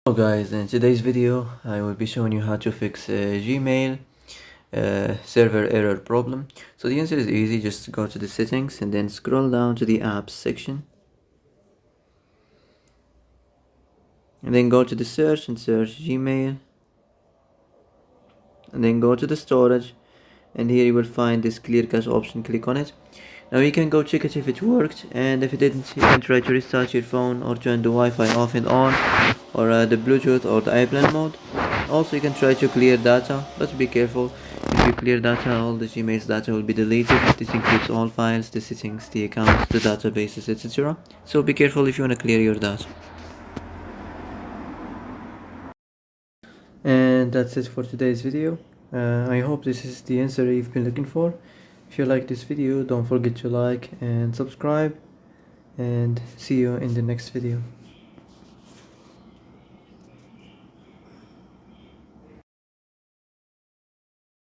Hello guys, in today's video I will be showing you how to fix a Gmail server error problem. So the answer is easy, just go to the settings and then scroll down to the apps section and then go to the search and search Gmail and then go to the storage, and here you will find this clear cache option. Click on it. Now you can go check it if it worked, and if it didn't, you can try to restart your phone or turn the Wi-Fi off and on, or the Bluetooth or the airplane mode. Also you can try to clear data, but be careful. If you clear data, all the Gmail's data will be deleted. This includes all files, the settings, the accounts, the databases, etc. So be careful if you want to clear your data. And that's it for today's video. I hope this is the answer you've been looking for. If you like this video, don't forget to like and subscribe, and see you in the next video.